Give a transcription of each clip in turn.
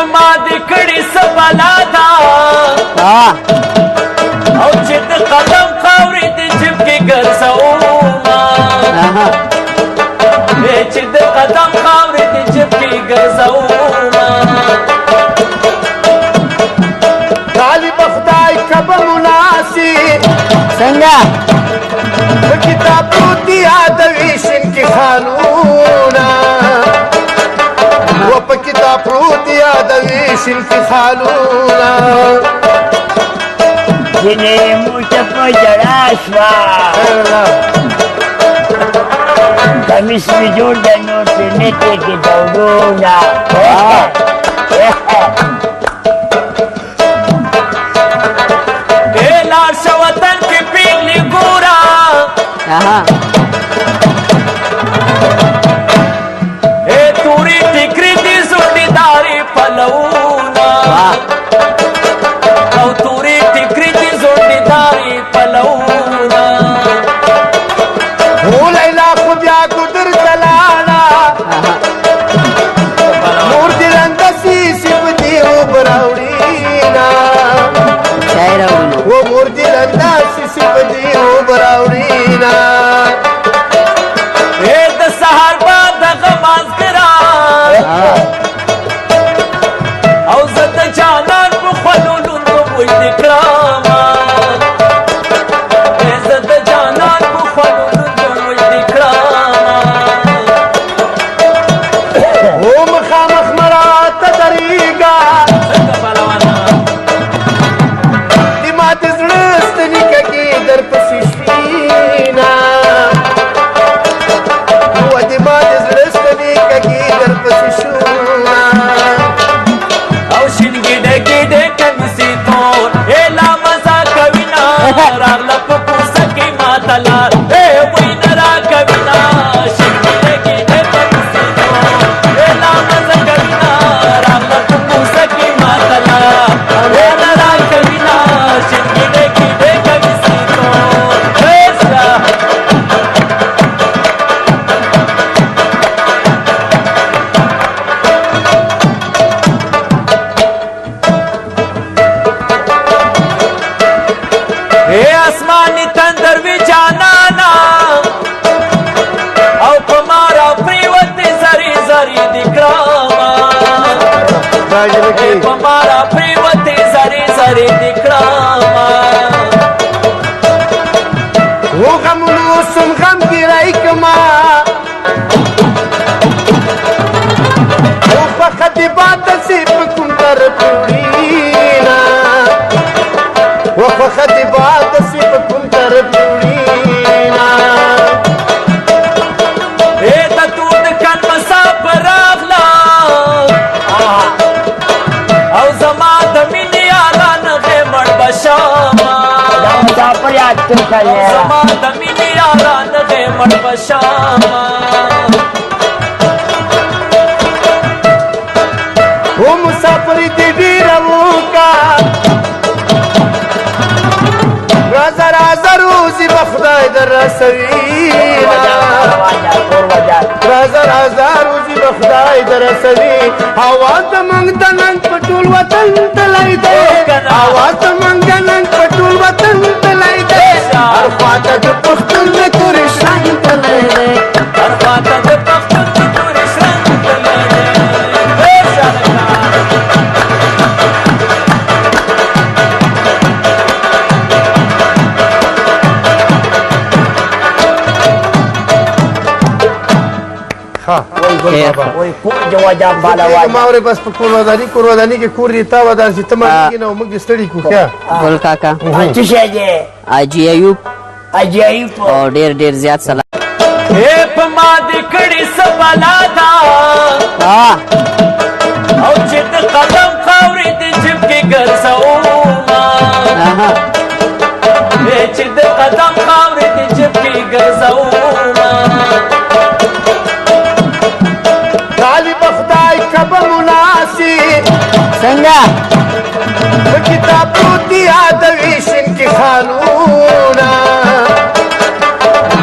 په ما دې کړي څه بلا ده او چې د قدم خاورې د جیب کې ګرځومه چې د قدم خاورې د جیب کې ګرځومه طالب خدای کبه مناسب څنګه په کتاب پروت دی یادوي شین کې خالونه و په کتاب پروت دی یادوي شین کې خالونه ځینې موټه په ژړا شوه کمیس مې جوړ دی نو سینټې کې دوړونه لاړ شه وطن کې پیغلې ګوره تورې ټیکرې دي زوړېدارې پلونه او تورې ټیکرې دي زوړېدارې پلونه هو لیلا خو بیا ګودر ته لاړه نور دې رندسي سپ دې اوبه راوړينا و مور دې رندسي سپ دې اوبه راوړينا د سهار بعد دغه مازدیرا او زه د جانان په خولو لوندو بوی دې کړمه زه د جانان په خولو لوندو بوی دې کړمه و مخامخ مراته درېږه څنګه پهلوانا د ماتې زړه ستنیکه کې درپسې شوینا و د ماتې زړه ستنیکه کې درپسې شونا او شین ګیډه ګیډه کمیسې تور لا مزه کوي نه راغله په کوڅه کې ماته لار وای نه راکوي نه شین ګیډه ګیډه کمیسې تور لا مزه کوي نه راغله په کوڅه کې ماته لار نه راکوي نه شین ګیډه ګیډه کمیسې تور आसमानी तंदर भी जाना और तुम्हारा प्रिवती जरी जरी दिखरामा तुम्हारा प्रिवती जरी जरी दिखरामा वो गमनो सुन गम गिराई कमा वो फकत बात सिर्फ कुंतर पुरीना वो फकत बात सिर्फ कुंतर पुरीना ता तू कन मसाफर रागला او زما د مینې اعلان غمړ بشاما مسافر یاد کړل زما د مینې اعلان غمړ بشاما वो मुसाफिर दीदी रवो का राजा राजा रोजी बखदाय दर रसवीना राजा राजा रोजी बखदाय दर रसवी आवाज मंगतन पटुल वतन तलाई दे आवाज मंगतन पटुल वतन तलाई दे हर फाता जो पुख्तन में तुरी शान तलाई दे हर फाता जो पुख्तन में तुरी शान तलाई दे وای کو جواب بالا وای ما ورې بس په کوروادانی کې کور دی تا ودان چې تم کې نو موږ ستړي کو کیا ګل کاکا چې شه دې اجي ایوب او ډیر ډیر زیات سلام په ما دې کړي څه بلا ده او چې د قدم خاورې د جیب کې ګرځومه چې د قدم خاورې د جیب کې ګرځومه طالب خدای کبه مناسب څنګه په کتاب پروت دی یادوي شین کې خالونه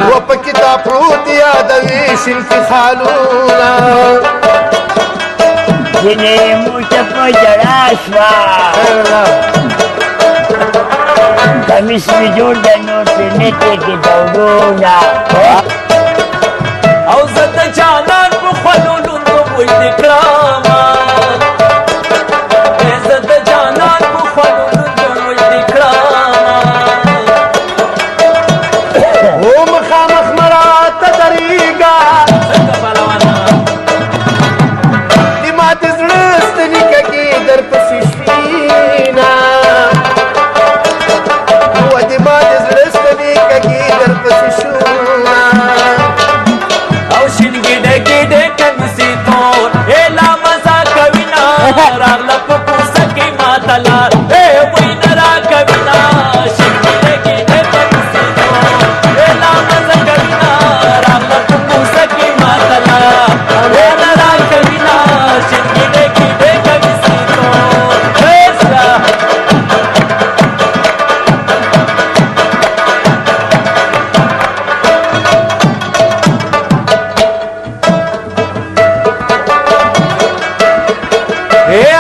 و په کتاب پروت دی یادوي شین کې خالونه ځینې موټه په ژړا شوه خیر الله کمیس مې جوړ د نور سینې ته کې دولونه او زه د جانان په خولو لوندو بوی دې کړمه زه د جانان په خولو لوندو بوی دې کړمه و مخامخ مراته درېږه څنګه پهلوانا د ما د زړه ستنیکه کې در پسې شوینه و د ما د زړه ستنیکه کې در پسې شوینه او شین ګیډه ګیډه کمسي تور لا مزه کوي نه راغله په کوڅه کې ماته لار وینه را کوي نه شین ګیډه ګیډه کمسي تور لا مزه کوي نه راغله په کوڅه کې ماته لار وینه را کوي نه شین ګیډه ګیډه کمسي تور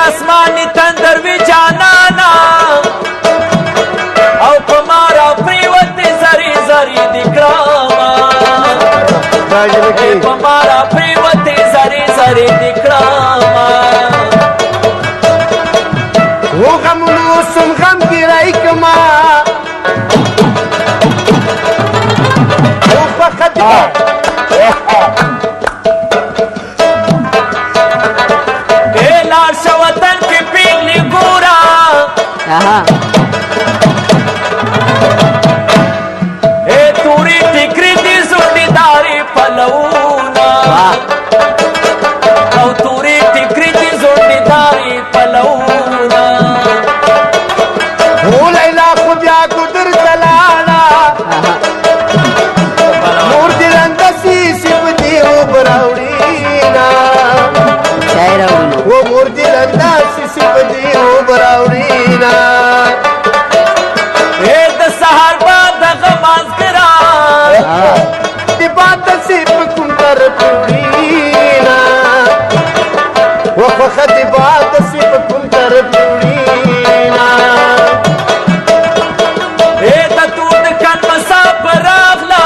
आसमानी तंदर भी जाना औ पमारा प्रीवती सरी सरी दिखरामा पमारा प्रीवती सरी सरी दिखरामा वो غمونو سم غم ګرای کما او فقط लाल शवतन की पीली गोरा तूरी टिकरी दी जोड़ीदारी पलौना तूरी टिकरी दी जोड़ीदारी पलौना हो लैला خو بیا ګدر تلاړه نور دې رندسي سیب دی او براوړینا वो मूर्ति रंदा शिशिप दी हो बरावरीना د سهار بعد غماز کرا دی بات سیپ کنتر پورینا वो فخد دی بات سیپ کنتر پورینا د تو د کن مسافر راغلا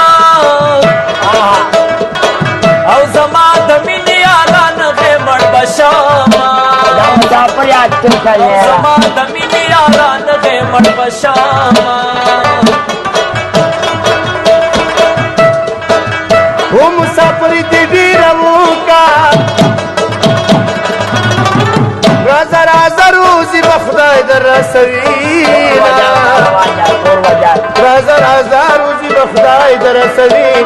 او زما د مینې اعلان غمړ بشاما مسافر یاد کړ زما د مینې اعلان غمړ بشاما वो मुसाफर دی ډیرو کا راز راز روزي بخدای در رسوینا راز راز روزي بخدای در رسوی